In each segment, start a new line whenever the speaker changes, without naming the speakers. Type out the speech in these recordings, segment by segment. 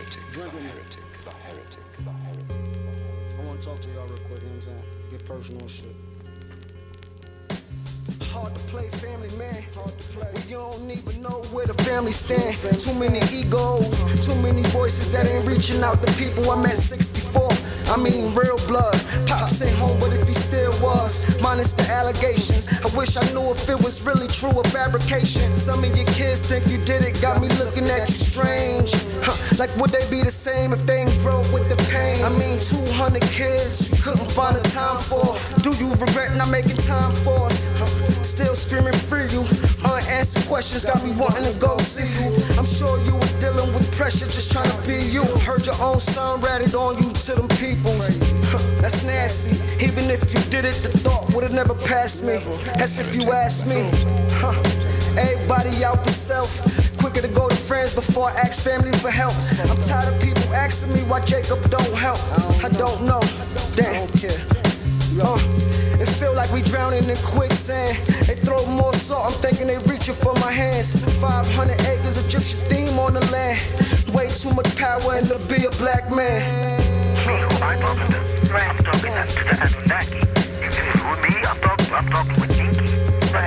heretic, the heretic, the heretic, the heretic.
I want to talk to y'all real quick, you know what I'm saying? Get personal and shit. Hard to play, family man. Hard to play. You don't even know where the family stand. Too many egos, too many voices that ain't reaching out to people. I'm at 64. I mean real blood. Pops ain't home, but if he still was, minus the allegations. I wish I knew if it was really true or fabrication. Some of your kids think you did it, got me looking at you strange. Like would they be the same if they ain't grow with the pain? I mean 200 kids you couldn't find the time for. Do you regret not making time for us? Still screaming free you. Unanswered questions got me wanting to go see you. I'm sure you was dealing with pressure just trying to be you. Heard your own son ratted on you to them people. That's nasty. Even if you did it, the thought would've never passed me. That's if you asked me. Everybody out for self. Quicker to go to friends before I ask family for help. I'm tired of people asking me why Jacob don't help. I don't know. Damn. It feel like we drowning in quicksand. They throw more salt, I'm thinking they reaching for my hands. 500 acres, Egyptian theme on the land. Way too much power and to be a black man.
I'm talking to the Anunnaki. With me, I'm talking with Inky.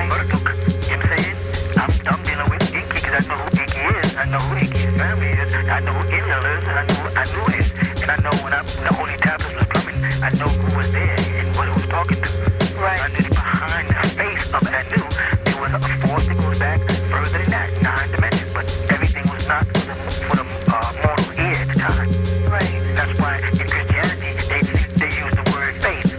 Murdoch, you know what I'm saying? I'm dealing with Inky because I know who Inky is. I know who Inky's family is. I know who Israel is. And I knew it. And I know when the Holy Tablets was coming, I know who was there and what it was talking to. Right. And it's behind the face of it. I knew there was a force that goes back further than that, 9 dimensions. But everything was not for the mortal ear at the time. Right. That's why in Christianity they use the word faith.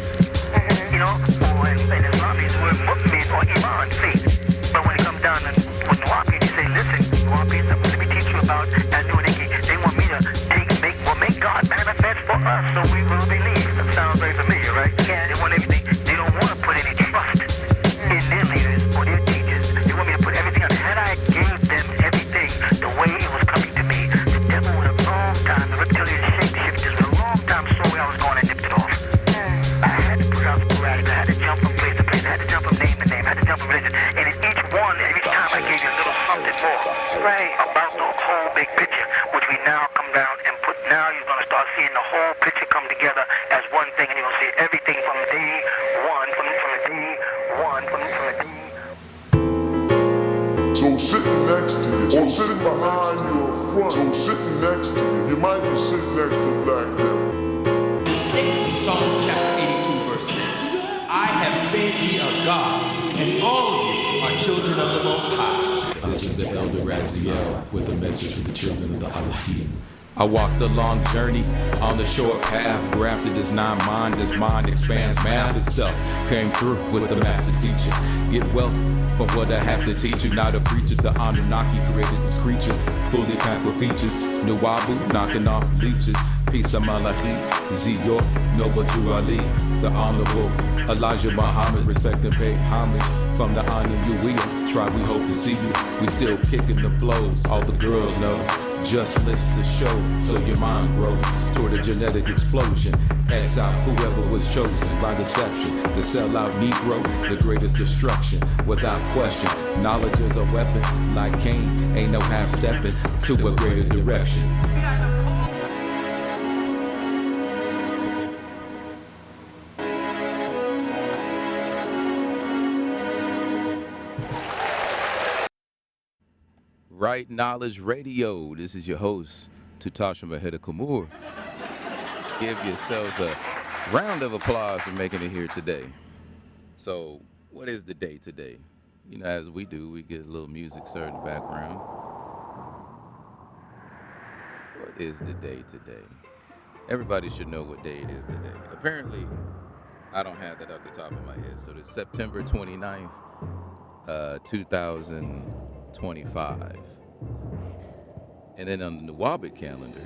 You know, or in Islam they use the word mu'min or iman, faith. But when it comes down to with Nuwabians, you say, listen, Nuwabians, let me teach you about Anu and Inky. They want me to make God manifest for us so we will believe. That sounds very familiar, right? Yeah. They want everything. They don't want to put any trust in their leaders or their teachers. They want me to put everything on. Had I gave them everything the way it was coming to me, the devil would have long time, the reptilian shapeshifters would have long time saw where I was going and nipped it off. I had to put out sporadic. I had to jump from place to place. I had to jump from name to name. I had to jump from religion. And in each one, every time I gave you a little something more. Right. About the whole big picture, which we now come down and put. Now you're going to start seeing the whole picture come together as one thing, and you're going to see everything from day one, from the day one, from the day.
So sitting next to you, or sitting behind you or front, so sitting next to you, you might be sitting next to a black devil.
It states in Psalms chapter 82, verse 6, I have said ye are gods, and all of you are children of the Most High.
This is the Elder Raziel with a message for the children of the Elohim. I walked a long journey on the short path, grafted this non-mind, this mind expands math itself. Came through with the master teacher. Get wealth for what I have to teach you. Not a preacher, the Anunnaki created this creature, fully packed with features. Nuwabu knocking off leeches. Peace to Malachi, Z-York, Noble Jew Ali, the Honorable Elijah Muhammad, respect and pay homage from the Anunnaki tribe. We hope to see you. We still kicking the flows. All the girls know. Just list the show so your mind grows toward a genetic explosion. X out whoever was chosen by deception to sell out Negro, the greatest destruction. Without question, knowledge is a weapon. Like Cain, ain't no half-stepping to a greater direction. Rit Nalej Radio. This is your host, TUTASHSUMA HEREKUMR. Give yourselves a round of applause for making it here today. So, what is the day today? You know, as we do, we get a little music started in the background. What is the day today? Everybody should know what day it is today. Apparently, I don't have that off the top of my head. So, it's September 29th, 2025. And then on the Nuwabian calendar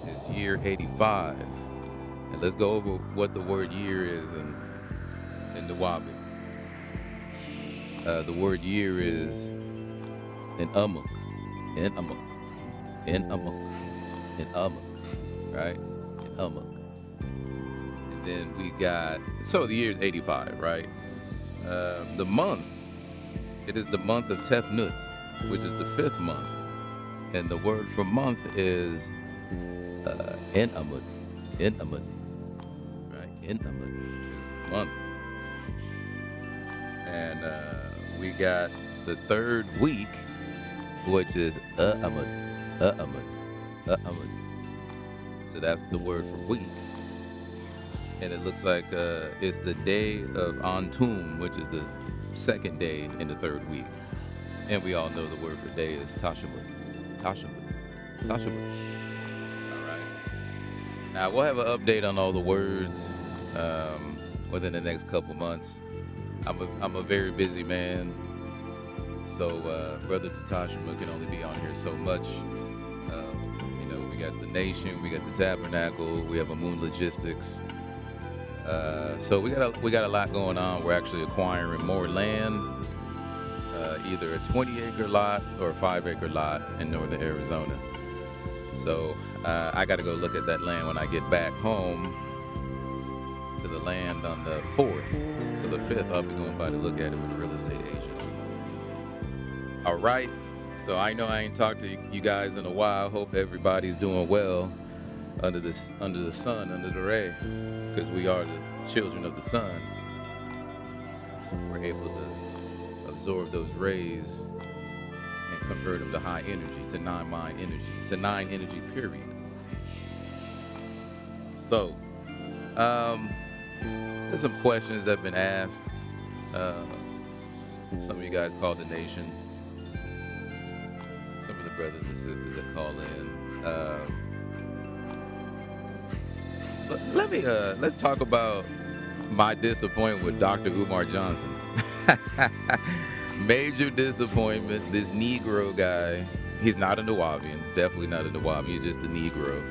is year 85. And let's go over what the word year is in Nuwabian. The word year is in Amuk, right? In Amuk. And then we got, so the year is 85, right? The month, it is the month of Tefnut, which is the 5th month. And the word for month is Inamut, right? Inamut is month, and we got the third week, which is Amut. So that's the word for week, and it looks like it's the day of Antum, which is the second day in the third week, and we all know the word for day is Tashumut. Now, we'll have an update on all the words within the next couple months. I'm a very busy man, so Brother TUTASHSUMA can only be on here so much. We got the nation, we got the tabernacle, we have a moon logistics. So we got a lot going on. We're actually acquiring more land, either a 20-acre lot or a 5-acre lot in northern Arizona. So I got to go look at that land when I get back home to the land on the 4th. So the 5th, I'll be going by to look at it with a real estate agent. All right. So I know I ain't talked to you guys in a while. Hope everybody's doing well under the sun, under the ray, because we are the children of the sun. We're able to absorb those rays and convert them to high energy, to non-mind energy, to 9 energy period. So, there's some questions that have been asked. Some of you guys called the nation. Some of the brothers and sisters that call in. Let's talk about my disappointment with Dr. Umar Johnson. Major disappointment. This Negro guy, he's not a Nuwabian, definitely not a Nuwabian, he's just a Negro.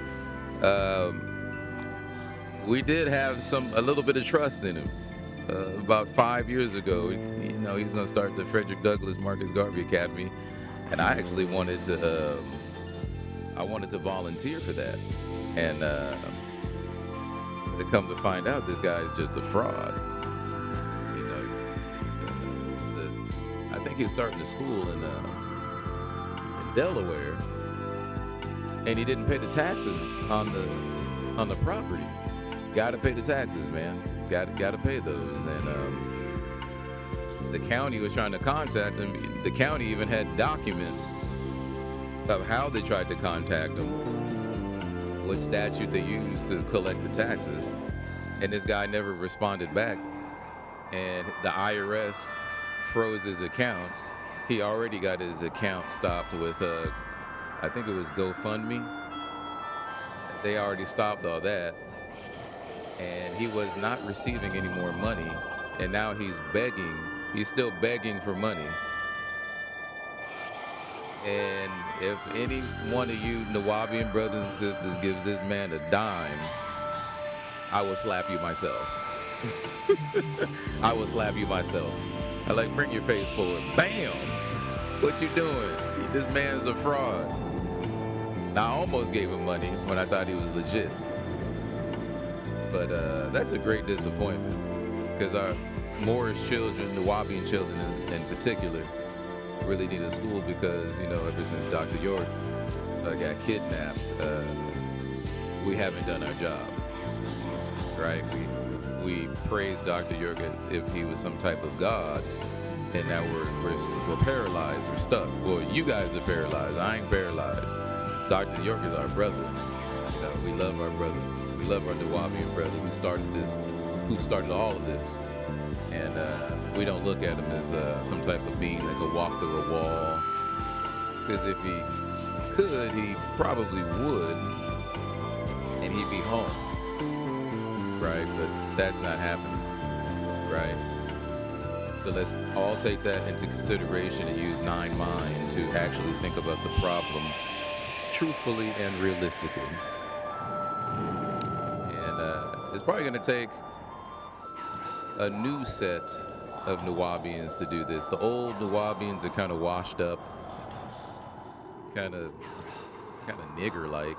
We did have a little bit of trust in him. About 5 years ago, he's gonna start the Frederick Douglass Marcus Garvey Academy, and I actually wanted to volunteer for that, and to come to find out, this guy is just a fraud. I think he was starting the school in Delaware, and he didn't pay the taxes on the property. Got to pay the taxes, man. Got to pay those. And the county was trying to contact him. The county even had documents of how they tried to contact him, what statute they used to collect the taxes, and this guy never responded back. And the IRS froze his accounts. He already got his account stopped with I think it was GoFundMe. They already stopped all that, and he was not receiving any more money, and now he's still begging for money. And if any one of you Nuwabian brothers and sisters gives this man a dime, I will slap you myself. I will slap you myself. I bring your face forward. Bam! What you doing? This man's a fraud. Now, I almost gave him money when I thought he was legit. But that's a great disappointment, because our Moorish children, Nuwabian children in particular, really need a school, because, ever since Dr. York got kidnapped, we haven't done our job, right? We praised Dr. York as if he was some type of god, and now we're paralyzed, we're stuck. Well, you guys are paralyzed. I ain't paralyzed. Dr. York is our brother. We love our brother. We love our Nuwabian brother who started all of this. And we don't look at him as some type of being that could walk through a wall. Because if he could, he probably would, and he'd be home. Right? But that's not happening. Right? So let's all take that into consideration and use 9 mind to actually think about the problem truthfully and realistically. And it's probably going to take a new set of Nuwabians to do this. The old Nuwabians are kind of washed up, kind of nigger-like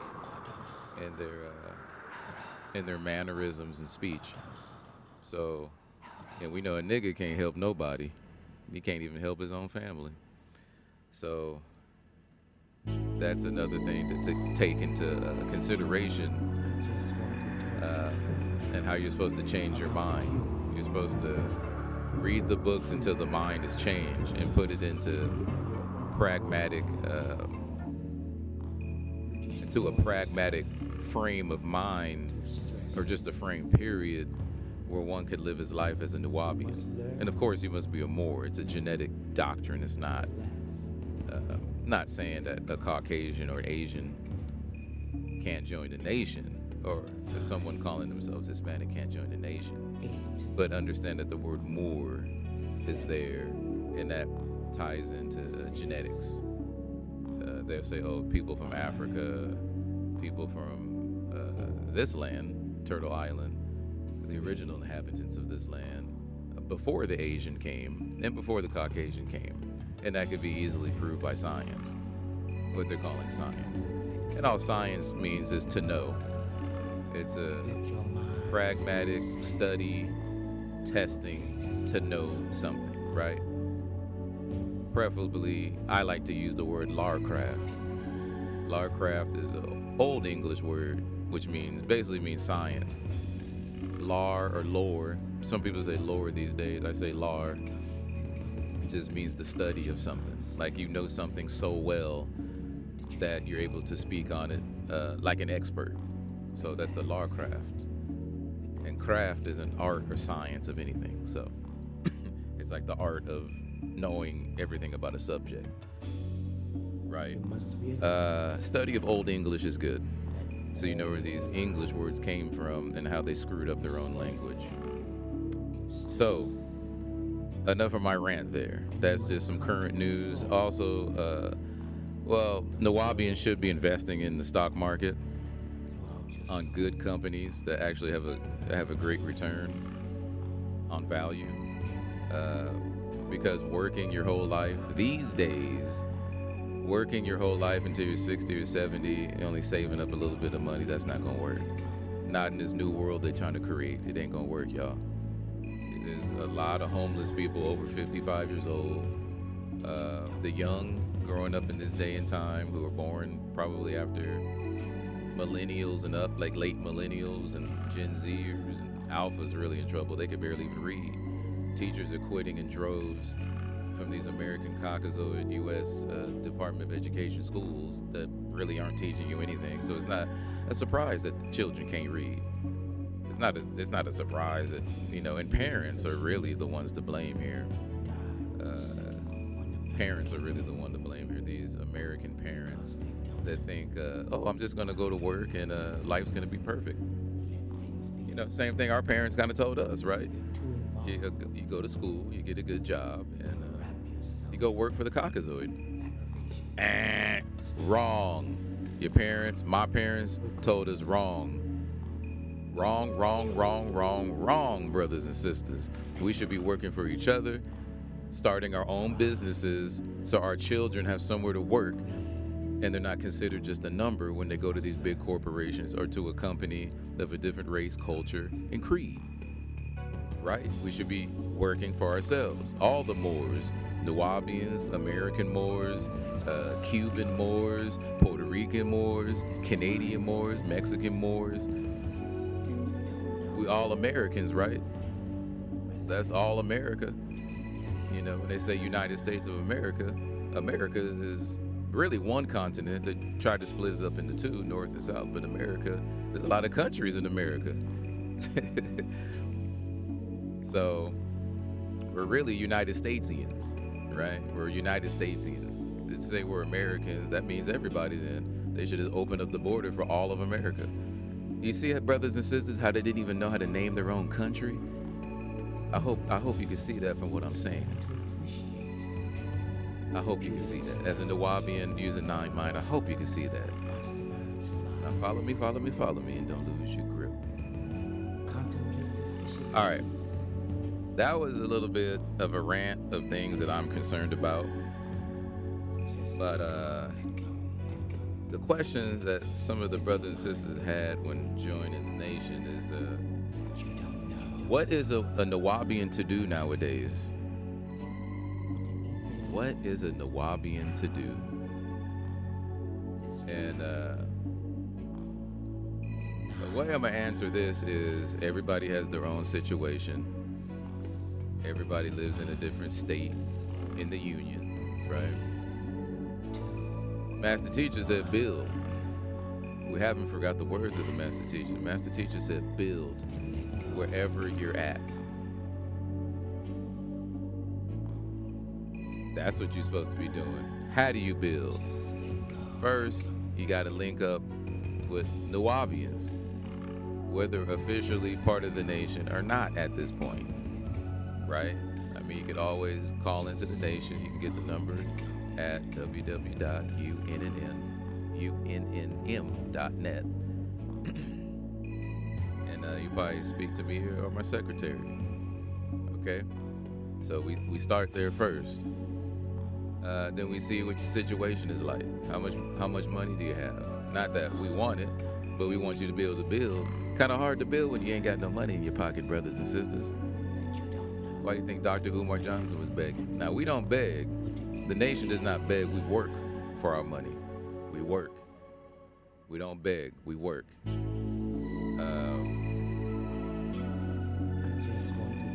in their mannerisms and speech. So, we know a nigger can't help nobody. He can't even help his own family. So That's another thing to take into consideration, and how you're supposed to change your mind. You're supposed to read the books until the mind is changed and put it into a pragmatic frame of mind, or just a frame period, where one could live his life as a Nuwabian. And of course, you must be a Moor. It's a genetic doctrine. It's not saying that a Caucasian or Asian can't join the nation, or that someone calling themselves Hispanic can't join the nation. But understand that the word Moor is there, and that ties into genetics. They'll say, oh, people from Africa, people from this land, Turtle Island, the original inhabitants of this land, before the Asian came and before the Caucasian came. And that could be easily proved by science, what they're calling science. And all science means is to know. It's a pragmatic study, testing to know something, right? Preferably, I like to use the word larcraft. Larcraft is an old English word, which basically means science. Lar or lore. Some people say lore these days. I say lar. It just means the study of something. Like you know something so well that you're able to speak on it like an expert. So that's the larcraft. And craft is an art or science of anything. So it's like the art of knowing everything about a subject. Right? Study of Old English is good. So you know where these English words came from and how they screwed up their own language. So, enough of my rant there. That's just some current news. Also, Nuwabians should be investing in the stock market on good companies that actually have a great return on value. Because working your whole life these days, working your whole life until you're 60 or 70, only saving up a little bit of money, that's not gonna work. Not in this new world they're trying to create. It ain't gonna work, y'all. There's a lot of homeless people over 55 years old. The young growing up in this day and time who are born probably after millennials and up, like late millennials and Gen Zers and Alphas really in trouble. They could barely even read. Teachers are quitting in droves from these American Caucasoid U.S. Department of Education schools that really aren't teaching you anything. So it's not a surprise that the children can't read. It's not a surprise that, and parents are really the ones to blame here. Parents are really the one to blame here. These American parents that think, I'm just going to go to work and life's going to be perfect. Same thing our parents kind of told us, right? You go to school, you get a good job, and you go work for the Caucasoid. Wrong. Your parents, my parents told us wrong. Wrong, brothers and sisters. We should be working for each other, starting our own businesses so our children have somewhere to work and they're not considered just a number when they go to these big corporations or to a company of a different race, culture, and creed. Right? We should be working for ourselves. All the Moors, Nuwabians, American Moors, Cuban Moors, Puerto Rican Moors, Canadian Moors, Mexican Moors. We all Americans, right? That's all America. When they say United States of America, America is really one continent. They tried to split it up into two, North and South, but America, there's a lot of countries in America. So we're really United Statesians, right? We're United Statesians. To say we're Americans, that means everybody then. They should just open up the border for all of America. You see, brothers and sisters, how they didn't even know how to name their own country? I hope you can see that from what I'm saying. I hope you can see that. As a Nuwabian using Nine Mind, I hope you can see that. Now follow me, and don't lose your grip. All right. That was a little bit of a rant of things that I'm concerned about. But the questions that some of the brothers and sisters had when joining the nation is, what is a Nuwabian to do nowadays? What is a Nuwabian to do? And the way I'm gonna answer this is everybody has their own situation. Everybody lives in a different state in the union, right? Master teacher said build. We haven't forgot the words of the master teacher. The master teacher said build wherever you're at. That's what you're supposed to be doing. How do you build? First, you got to link up with Nuwabians, whether officially part of the nation or not at this point, right? I mean, you could always call into the nation. You can get the number at www.unnm.net. And you probably speak to me or my secretary, okay? So we start there first. Then we see what your situation is like. How much money do you have? Not that we want it, but we want you to be able to build. Kind of hard to build when you ain't got no money in your pocket, brothers and sisters. Why do you think Dr. Umar Johnson was begging? Now, we don't beg. The nation does not beg. We work for our money. We work. We don't beg. We work.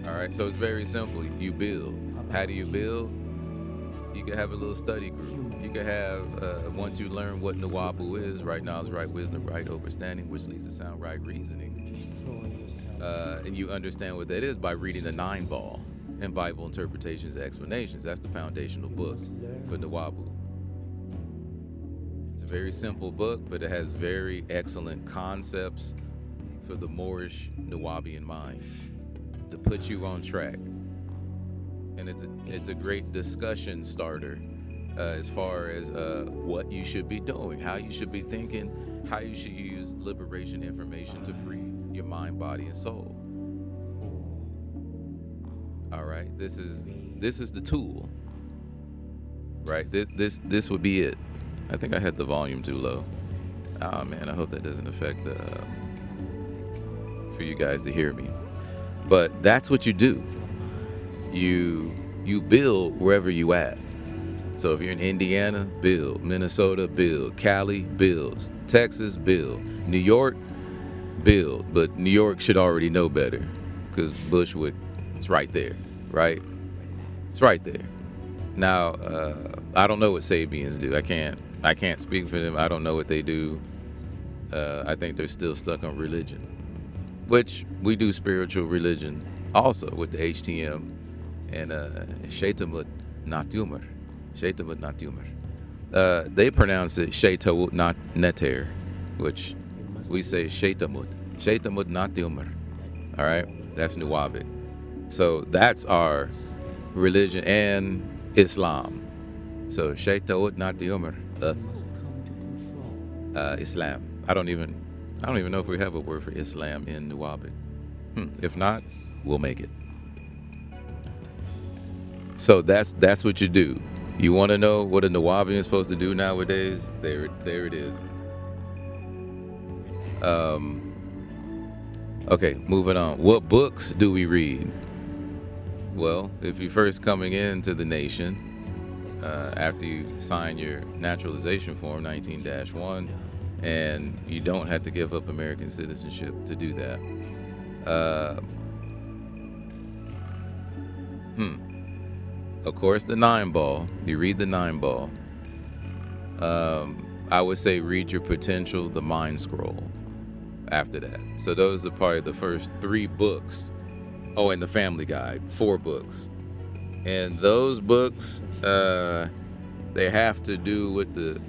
All right, so it's very simple. You build. How do you build? You can have a little study group. You can have, once you learn what Nuwabu is, right knowledge, right wisdom, right understanding, which leads to sound right reasoning. And you understand what that is by reading the 9 Ball and Bible interpretations and explanations. That's the foundational book for Nuwabu. It's a very simple book, but it has very excellent concepts for the Moorish Nuwabian mind to put you on track. And it's a great discussion starter as far as what you should be doing, how you should be thinking, how you should use liberation information to free your mind, body, and soul. All right, this is the tool, right? This would be it. I think I had the volume too low. Oh man, I hope that doesn't affect for you guys to hear me. But that's what you do. You build wherever you at. So if you're in Indiana, build. Minnesota, build. Cali, build. Texas, build. New York, build. But New York should already know better because Bushwick is right there, right? It's right there. Now, I don't know what Sabians do. I can't speak for them. I don't know what they do. I think they're still stuck on religion, which we do spiritual religion also with the HTM and Shaitamut Natumur. Shaitamut Natumur. They pronounce it Shaitawut Nat Neter, which we say Shaitamut. Shaitamut Natumur. All right? That's Nuwabic. So that's our religion and Islam. So Shaitawut Natumur. Islam. I don't even know if we have a word for Islam in Nuwabic. If not, we'll make it. So that's what you do. You want to know what a Nuwabian is supposed to do nowadays? There it is. Okay, moving on. What books do we read? Well, if you're first coming into the nation, after you sign your naturalization form 19-1, and you don't have to give up American citizenship to do that. Of course, the 9 Ball. You read the 9 Ball. I would say read Your Potential, the Mind Scroll after that. So those are probably the first 3 books. Oh, and the Family Guide, 4 books. And those books, they have to do with the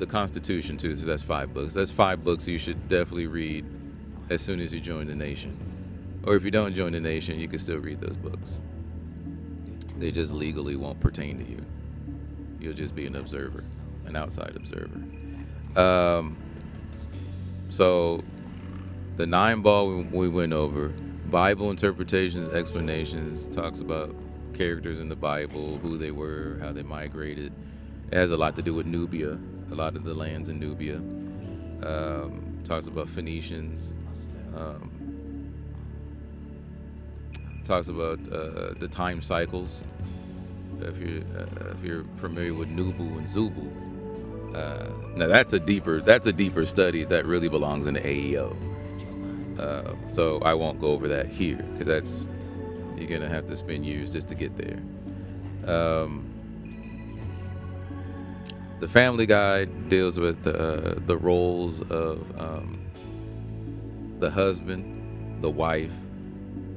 Constitution too. So that's 5 books. That's 5 books you should definitely read as soon as you join the nation. Or if you don't join the nation, you can still read those books. They just legally won't pertain to you. You'll just be an observer, an outside observer. So the 9 Ball we went over. Bible interpretations, explanations, talks about characters in the Bible, who they were, how they migrated. It has a lot to do with Nubia, a lot of the lands in Nubia. Talks about Phoenicians. Talks about the time cycles. If you're familiar with Nubu and Zubu, Now that's a deeper study that really belongs in the AEO. So I won't go over that here because you're gonna have to spend years just to get there. The Family Guide deals with the roles of the husband, the wife,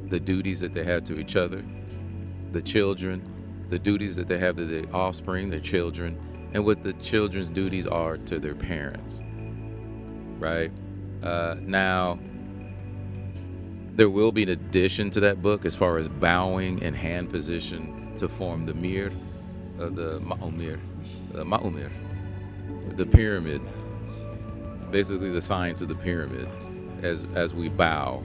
the duties that they have to each other, the children, the duties that they have to their offspring, their children, and what the children's duties are to their parents. Right? Now, there will be an addition to that book as far as bowing and hand position to form the mir, the ma'umir, the pyramid, basically the science of the pyramid, as we bow.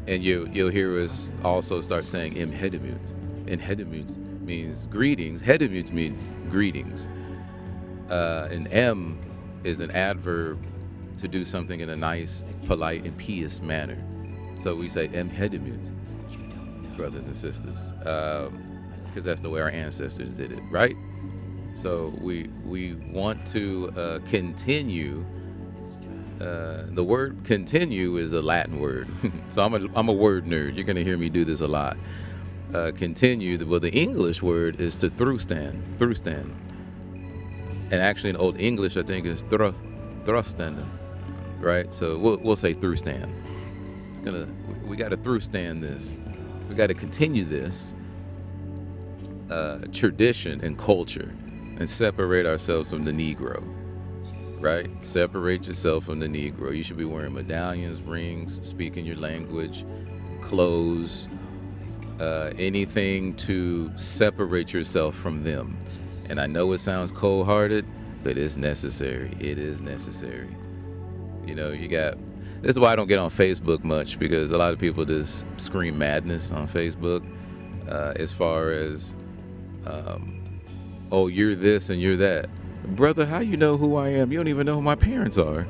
And you'll hear us also start saying im hedemut. And hedemut means greetings. Hedemut means greetings. And M is an adverb to do something in a nice, polite, and pious manner. So we say em hedemut, brothers and sisters, because that's the way our ancestors did it, right? So we want to continue. The word continue is a Latin word. So I'm a word nerd. You're gonna hear me do this a lot. Continue, well, the English word is to through stand. And actually in Old English, I think is thrustand, right? So we'll say through stand. We got to through stand this. We got to continue this tradition and culture and separate ourselves from the Negro, right? Separate yourself from the Negro. You should be wearing medallions, rings, speaking your language, clothes, anything to separate yourself from them. And I know it sounds cold-hearted, but it's necessary. It is necessary. You know, this is why I don't get on Facebook much, because a lot of people just scream madness on Facebook as far as, oh, you're this and you're that. Brother, how you know who I am? You don't even know who my parents are.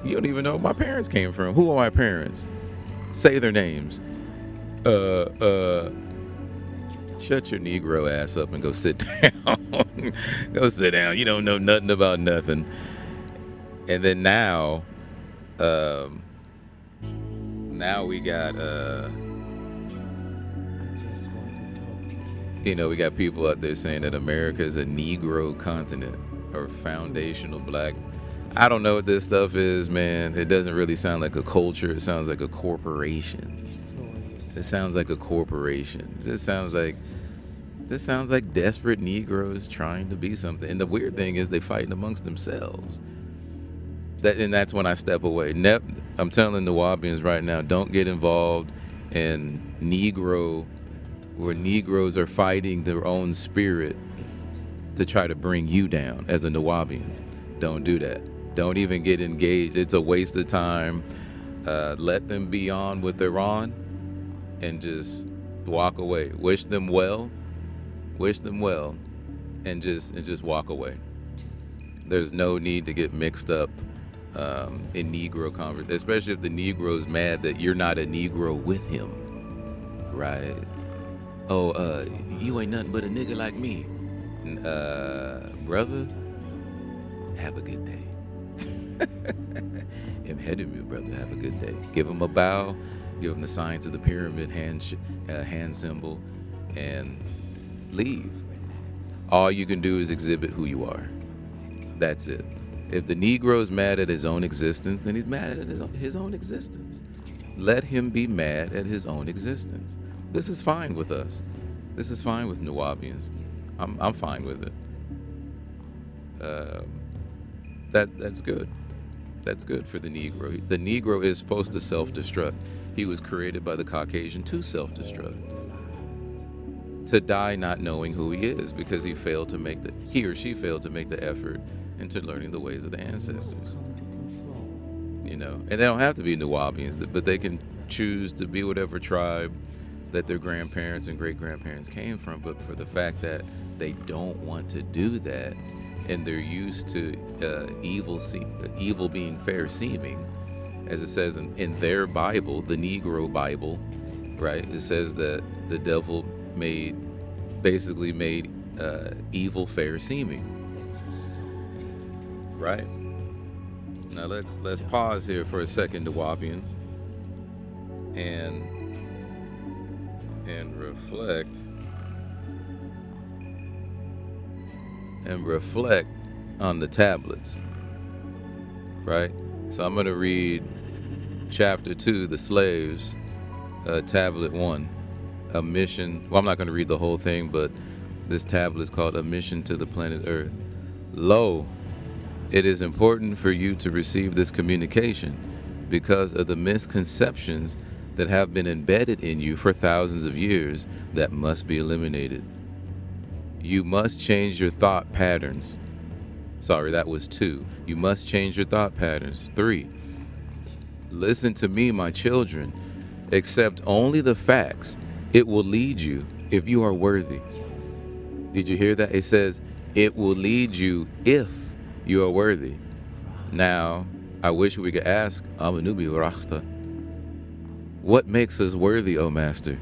You don't even know where my parents came from. Who are my parents? Say their names. Shut your Negro ass up and go sit down. Go sit down. You don't know nothing about nothing. And then now we got, we got people out there saying that America is a Negro continent or foundational black. I don't know what this stuff is, man. It doesn't really sound like a culture. It sounds like a corporation. This sounds like desperate Negroes trying to be something. And the weird thing is they fighting amongst themselves. That's when I step away. I'm telling the Nuwabians right now, don't get involved in where Negroes are fighting their own spirit to try to bring you down as a Nuwabian. Don't do that. Don't even get engaged. It's a waste of time. Let them be on what they're on and just walk away. Wish them well, and just walk away. There's no need to get mixed up in Negro conversation, especially if the Negro's mad that you're not a Negro with him, right? Oh, you ain't nothing but a nigga like me. Brother, have a good day. Imhedimu, brother, have a good day. Give him a bow, give him the signs of the pyramid hand symbol, and leave. All you can do is exhibit who you are. That's it. If the Negro's mad at his own existence, then he's mad at his own existence. Let him be mad at his own existence. This is fine with us. This is fine with Nuwabians. I'm fine with it. That's good. That's good for the Negro. The Negro is supposed to self-destruct. He was created by the Caucasian to self-destruct. To die not knowing who he is because he or she failed to make the effort into learning the ways of the ancestors. And they don't have to be Nuwabians, but they can choose to be whatever tribe that their grandparents and great-grandparents came from. But for the fact that they don't want to do that, and they're used to evil being fair seeming, as it says in their Bible, the Negro Bible, right? It says that the devil made evil fair seeming. right? Now let's pause here for a second, Nuwabians, and reflect on the tablets, right? So I'm going to read chapter 2, the slaves, tablet 1, a mission. Well, I'm not going to read the whole thing, but this tablet is called A Mission to the Planet Earth. Lo, it is important for you to receive this communication because of the misconceptions that have been embedded in you for thousands of years that must be eliminated. You must change your thought patterns. Sorry, that was 2. You must change your thought patterns. 3. Listen to me, my children. Accept only the facts. It will lead you if you are worthy. Did you hear that? It says, it will lead you if you are worthy. Now, I wish we could ask, what makes us worthy, O Master?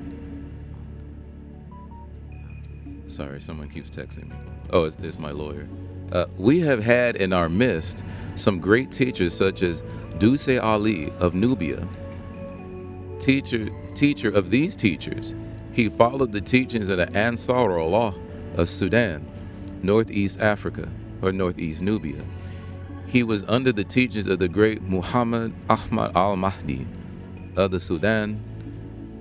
Sorry, someone keeps texting me. Oh, it's my lawyer. We have had in our midst some great teachers such as Duse Ali of Nubia. Teacher of these teachers, he followed the teachings of the Ansar Allah of Sudan, Northeast Africa, or Northeast Nubia. He was under the teachings of the great Muhammad Ahmad al-Mahdi of the Sudan.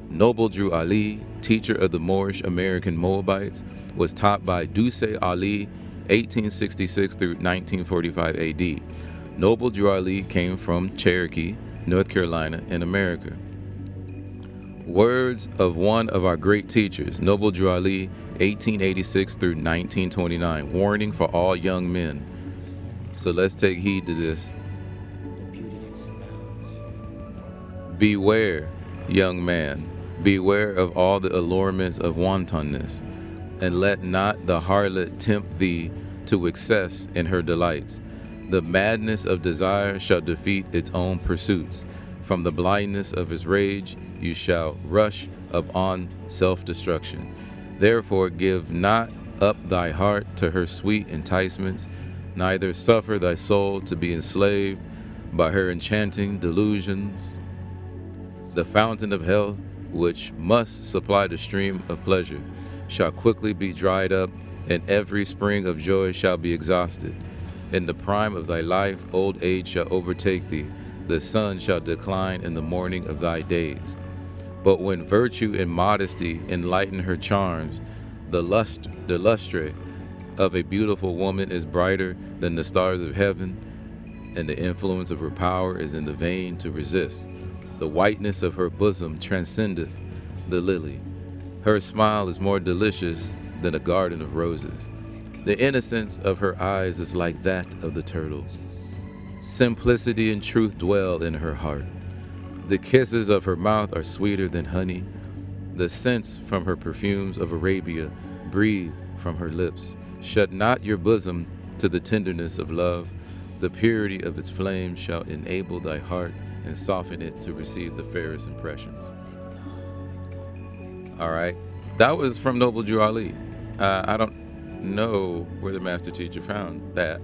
Noble Drew Ali, teacher of the Moorish American Moabites, was taught by Duse Ali, 1866 through 1945 AD. Noble Drew Ali came from Cherokee, North Carolina, in America. Words of one of our great teachers, Noble Drew Ali, 1886 through 1929, warning for all young men. So let's take heed to this. Beware, young man, beware of all the allurements of wantonness, and let not the harlot tempt thee to excess in her delights. The madness of desire shall defeat its own pursuits. From the blindness of his rage you shall rush upon self-destruction. Therefore give not up thy heart to her sweet enticements, neither suffer thy soul to be enslaved by her enchanting delusions. The fountain of health, which must supply the stream of pleasure, shall quickly be dried up, and every spring of joy shall be exhausted. In the prime of thy life old age shall overtake thee, the sun shall decline in the morning of thy days. But when virtue and modesty enlighten her charms, the lustre of a beautiful woman is brighter than the stars of heaven, and the influence of her power is in the vain to resist. The whiteness of her bosom transcendeth the lily. Her smile is more delicious than a garden of roses. The innocence of her eyes is like that of the turtle. Simplicity and truth dwell in her heart. The kisses of her mouth are sweeter than honey. The scents from her perfumes of Arabia breathe from her lips. Shut not your bosom to the tenderness of love. The purity of its flame shall enable thy heart and soften it to receive the fairest impressions. All right, that was from Noble Drew Ali. I don't know where the master teacher found that,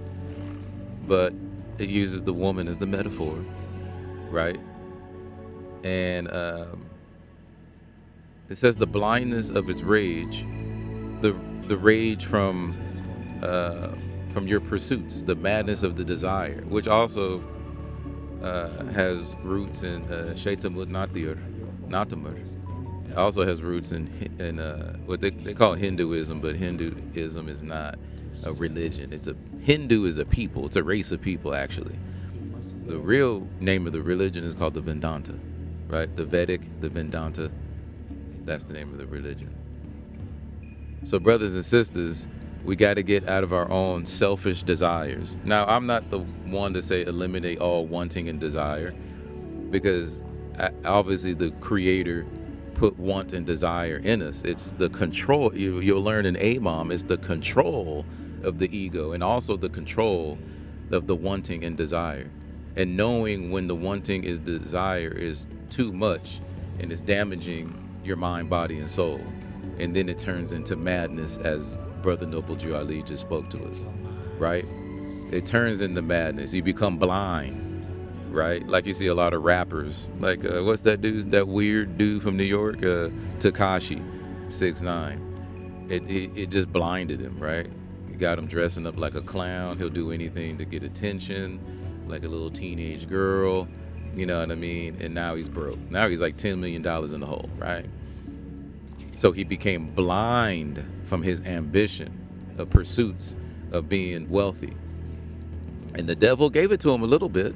but it uses the woman as the metaphor, right? And it says the blindness of its rage, the rage from your pursuits, the madness of the desire, which also has roots in Shaitamud Natamur. It also has roots in what they call Hinduism, but Hinduism is not a religion. Hindu is a people. It's a race of people, actually. The real name of the religion is called the Vedanta, right? The Vedic, the Vedanta, that's the name of the religion. So brothers and sisters, we got to get out of our own selfish desires. Now, I'm not the one to say eliminate all wanting and desire, because obviously the Creator put want and desire in us. It's the control. You'll learn in Amam, it's the control of the ego and also the control of the wanting and desire. And knowing when the wanting is desire is too much and it's damaging your mind, body, and soul. And then it turns into madness, as Brother Noble Drew Ali just spoke to us, right? it turns into madness. You become blind, right? Like you see a lot of rappers. Like, what's that dude, that weird dude from New York? Tekashi 6ix9ine. It just blinded him, right? It got him dressing up like a clown. He'll do anything to get attention, like a little teenage girl. You know what I mean? And now he's broke. Now he's like $10 million in the hole, right? So he became blind from his ambition of pursuits of being wealthy. And the devil gave it to him a little bit.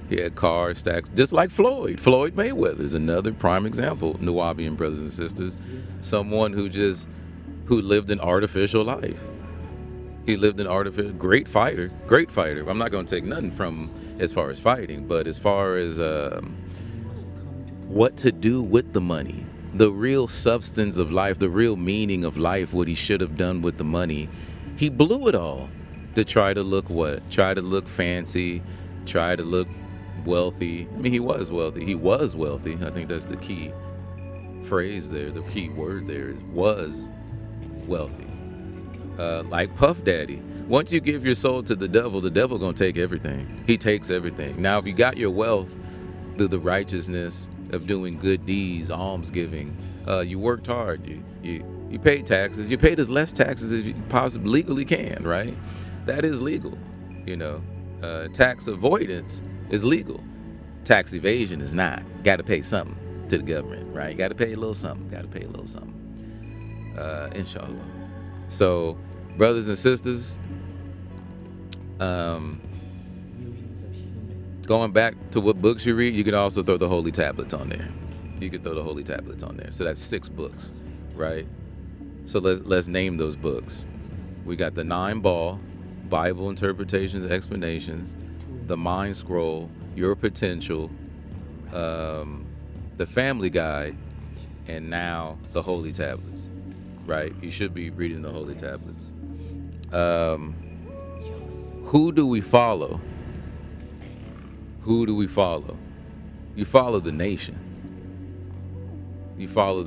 He had cars, stacks, just like Floyd. Floyd Mayweather is another prime example, Nuwabian brothers and sisters. Someone who lived an artificial life. He lived an artificial, great fighter. I'm not going to take nothing from as far as fighting, but as far as what to do with the money, the real substance of life, the real meaning of life, what he should have done with the money, he blew it all to try to look what? Try to look fancy, try to look wealthy. I mean, he was wealthy. I think that's the key phrase there. The key word there is was wealthy. Like Puff Daddy. Once you give your soul to the devil gonna take everything. He takes everything. Now, if you got your wealth through the righteousness of doing good deeds, almsgiving, you worked hard, you paid taxes, you paid as less taxes as you possibly legally can, right? That is legal, you know. Tax avoidance is legal. Tax evasion is not. Got to pay something to the government, right? Got to pay a little something. Inshallah. So, brothers and sisters, going back to what books you read, you can also throw the holy tablets on there. So that's 6 books, right? So let's name those books. We got the 9 Ball, Bible Interpretations and Explanations, the Mind Scroll, Your Potential, the Family Guide, and now the Holy Tablets, right? You should be reading the Holy Tablets. Who do we follow? You follow the nation. You join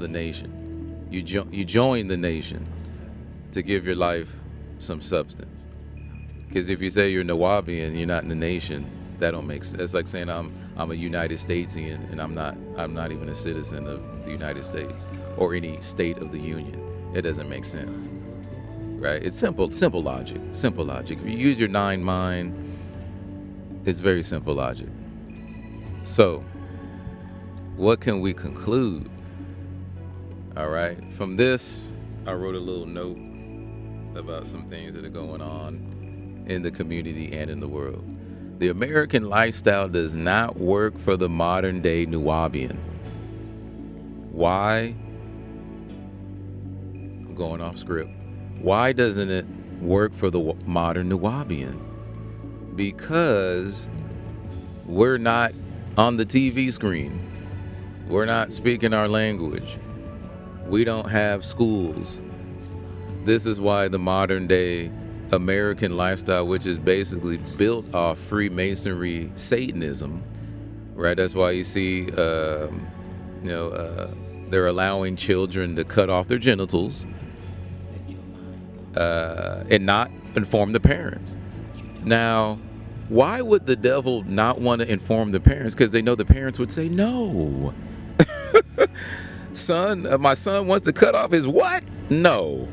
the nation to give your life some substance. Because if you say you're Nuwabian, you're not in the nation, that don't make sense. It's like saying I'm a United Statesian and I'm not even a citizen of the United States or any state of the Union. It doesn't make sense, right? It's simple logic. If you use your 9 mind, it's very simple logic. So, what can we conclude? All right, from this, I wrote a little note about some things that are going on in the community and in the world. The American lifestyle does not work for the modern day Nuwabian. Why? I'm going off script. Why doesn't it work for the modern Nuwabian? Because we're not on the TV screen. We're not speaking our language. We don't have schools. This is why the modern day American lifestyle, which is basically built off Freemasonry, Satanism, right? That's why you see, they're allowing children to cut off their genitals and not inform the parents. Now, why would the devil not want to inform the parents? Because they know the parents would say no. My son wants to cut off his what? No,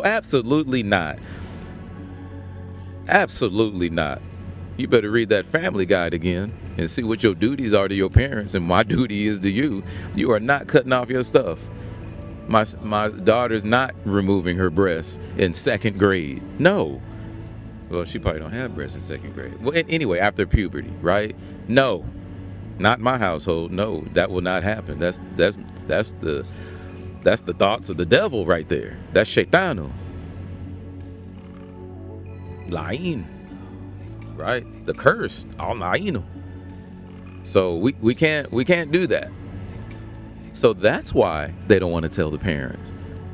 absolutely not. Absolutely not. You better read that Family Guide again and see what your duties are to your parents and my duty is to you. You are not cutting off your stuff. My daughter's not removing her breasts in 2nd grade. No. Well, she probably don't have breasts in 2nd grade. Well, anyway, after puberty, right? No, not my household. No, that will not happen. That's the thoughts of the devil right there. That's shaitanu. La'in, right? The curse, al-la'inu. So we can't do that. So that's why they don't want to tell the parents.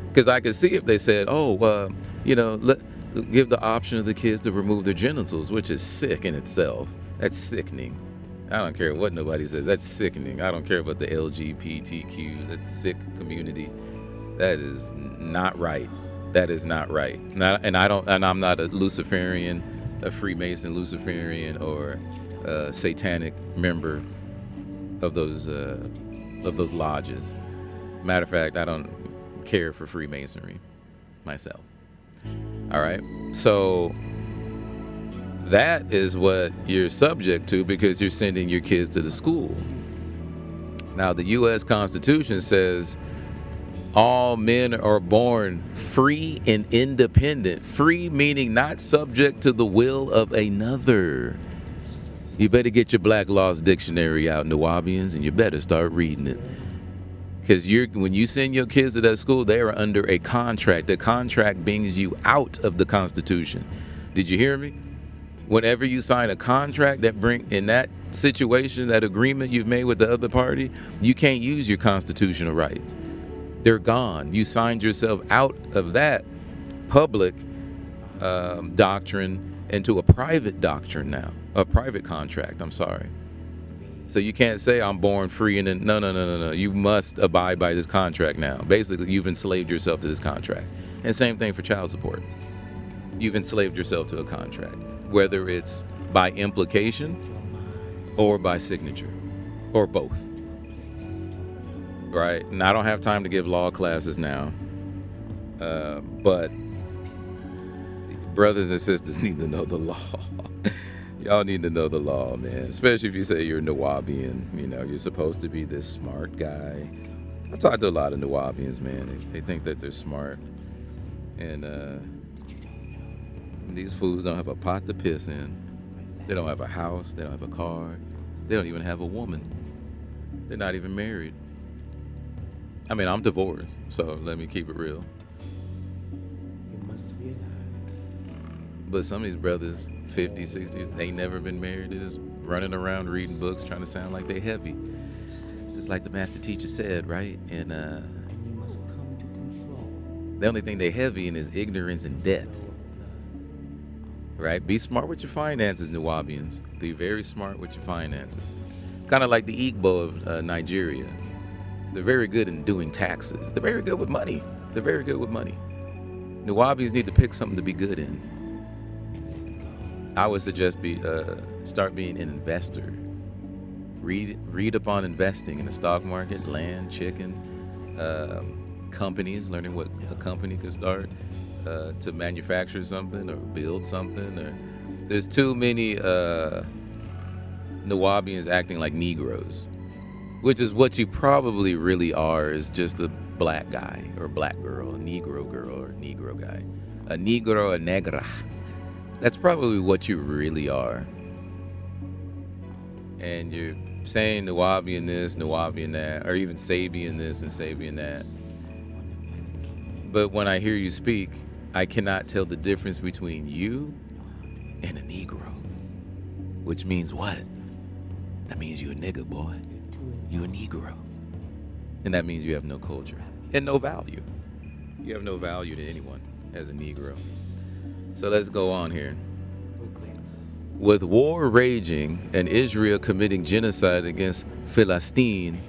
Because I could see if they said, give the option of the kids to remove their genitals, which is sick in itself. That's sickening. I don't care what nobody says. That's sickening. I don't care about the LGBTQ, that sick community. That is not right. That is not right. And I'm not a Luciferian a Freemason, Luciferian, or satanic member of those lodges. Matter of fact, I don't care for Freemasonry myself. All right, so that is what you're subject to because you're sending your kids to the school. Now, the U.S. Constitution says all men are born free and independent. Free meaning not subject to the will of another. You better get your Black Laws Dictionary out, Nuwabians, and you better start reading it. Because when you send your kids to that school, they are under a contract. The contract brings you out of the Constitution. Did you hear me? Whenever you sign a contract in that situation, that agreement you've made with the other party, you can't use your constitutional rights. They're gone. You signed yourself out of that public doctrine into a private doctrine now, a private contract. I'm sorry. So you can't say I'm born free and then no. You must abide by this contract now. Basically, you've enslaved yourself to this contract. And same thing for child support. You've enslaved yourself to a contract, whether it's by implication or by signature or both. Right? And I don't have time to give law classes now. But brothers and sisters need to know the law. Y'all need to know the law, man. Especially if you say you're Nuwabian. You know, you're supposed to be this smart guy. I talk to a lot of Nuwabians, man. They think that they're smart. And these fools don't have a pot to piss in. They don't have a house. They don't have a car. They don't even have a woman. They're not even married. I mean, I'm divorced, so let me keep it real. But some of these brothers, 50s, 60s, they never been married. They're just running around reading books, trying to sound like they heavy. Just like the master teacher said, right? And the only thing they heavy in is ignorance and death. Right? Be smart with your finances, Nuwabians. Be very smart with your finances. Kind of like the Igbo of Nigeria. They're very good in doing taxes. They're very good with money. Nuwabians need to pick something to be good in. I would suggest start being an investor. Read upon investing in the stock market, land, chicken, companies, learning what a company could start to manufacture something or build something. Or there's too many Nuwabians acting like Negroes, which is what you probably really are, is just a black guy or black girl, a Negro girl or Negro guy, a Negro, a negra. That's probably what you really are. And you're saying Nuwabian this, Nuwabian that, or even Sabian this and Sabian that. But when I hear you speak, I cannot tell the difference between you and a Negro. Which means what? That means you a nigga, boy. You a Negro. And that means you have no culture and no value. You have no value to anyone as a Negro. So let's go on here. With war raging and Israel committing genocide against Philistine,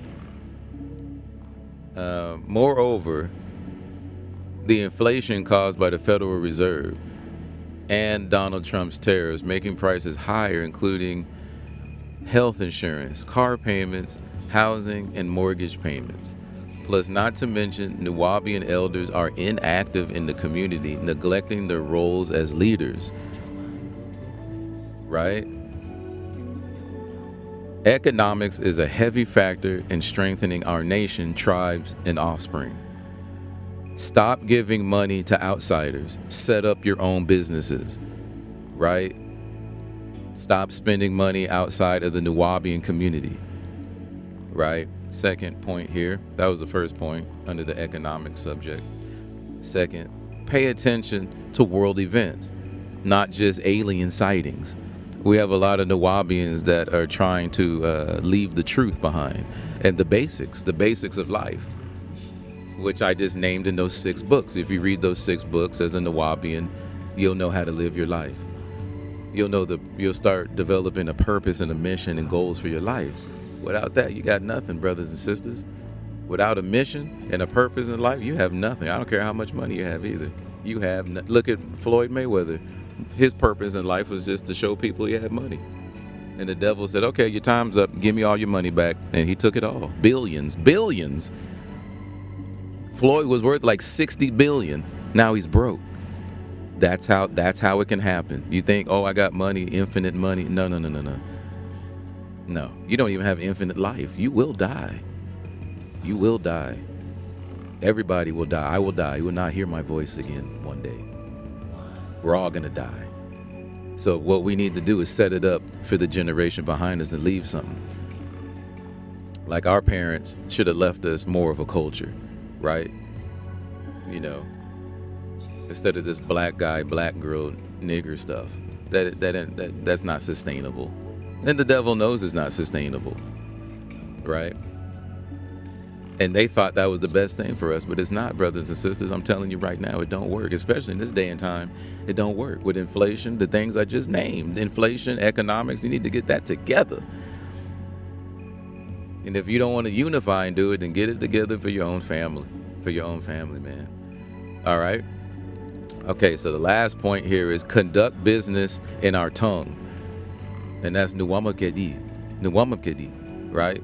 moreover, the inflation caused by the Federal Reserve and Donald Trump's tariffs making prices higher, including health insurance, car payments, housing, and mortgage payments. Plus, not to mention, Nuwabian elders are inactive in the community, neglecting their roles as leaders. Right? Economics is a heavy factor in strengthening our nation, tribes, and offspring. Stop giving money to outsiders. Set up your own businesses. Right? Stop spending money outside of the Nuwabian community. Right? Second point here. That was the first point under the economic subject. Second, pay attention to world events, not just alien sightings. We have a lot of Nuwabians that are trying to leave the truth behind and the basics of life, which I just named in those 6 books. If you read those 6 books as a Nuwabian, you'll know how to live your life. You'll start developing a purpose and a mission and goals for your life. Without that, you got nothing, brothers and sisters. Without a mission and a purpose in life, you have nothing. I don't care how much money you have either. Look at Floyd Mayweather. his purpose in life was just to show people he had money. And the devil said, okay, your time's up. Give me all your money back. And he took it all. Billions. Floyd was worth like 60 billion. Now he's broke. That's how it can happen. You think, oh, I got money, infinite money. No. No, you don't even have infinite life. You will die. You will die. Everybody will die. I will die. You will not hear my voice again one day. We're all going to die. So what we need to do is set it up for the generation behind us and leave something. Like our parents should have left us more of a culture, right? You know, instead of this black guy, black girl, nigger stuff. That's not sustainable. And the devil knows it's not sustainable, right? And they thought that was the best thing for us, but it's not, brothers and sisters. I'm telling you right now, it don't work, especially in this day and time. It don't work with inflation, the things I just named. Inflation, economics, you need to get that together. And if you don't want to unify and do it, then get it together for your own family. For your own family, man. All right? Okay, so the last point here is conduct business in our tongue. And that's Nuwabian, right?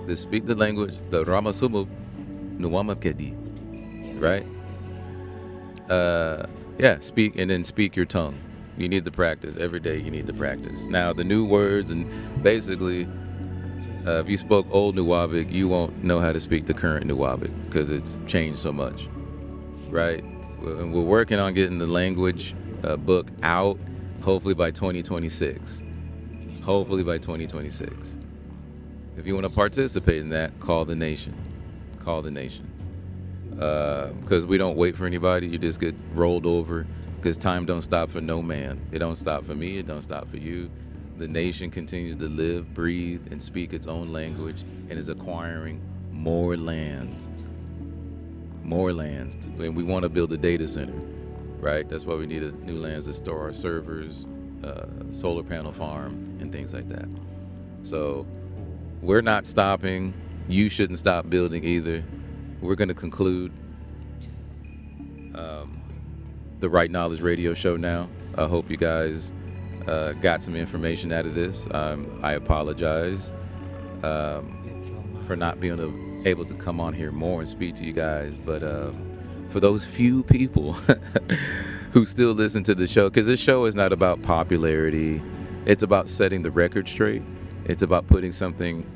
To speak the language, the Ramasumu Nuwabian, right? Speak and then speak your tongue. You need to practice every day. You need to practice. Now the new words, and basically, if you spoke old Nuwabic, you won't know how to speak the current Nuwabic because it's changed so much, right? And we're working on getting the language book out, hopefully by 2026. Hopefully by 2026. If you want to participate in that, call the nation. Call the nation. Because we don't wait for anybody. You just get rolled over. Because time don't stop for no man. It don't stop for me. It don't stop for you. The nation continues to live, breathe, and speak its own language and is acquiring more lands. More lands. And we want to build a data center, right? That's why we need new lands to store our servers, solar panel farm, and things like that. So we're not stopping. You shouldn't stop building either. We're going to conclude the Rit Nalej radio show now. I hope you guys got some information out of this. I apologize for not being able to come on here more and speak to you guys. But for those few people who still listen to the show, because this show is not about popularity. It's about setting the record straight. It's about putting something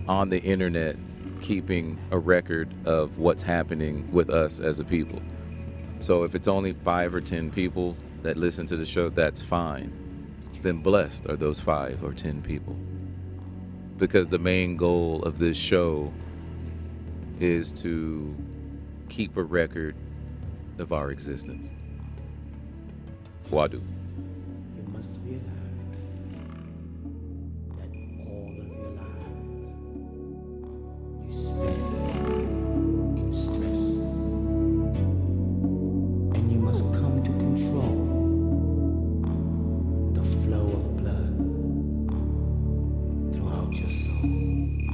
on the internet, keeping a record of what's happening with us as a people. So if it's only 5 or 10 people that listen to the show, that's fine. Then blessed are those 5 or 10 people. Because the main goal of this show is to keep a record of our existence. Wadu.
You must realize that all of your lives you spend in stress, and you must come to control the flow of blood throughout your soul.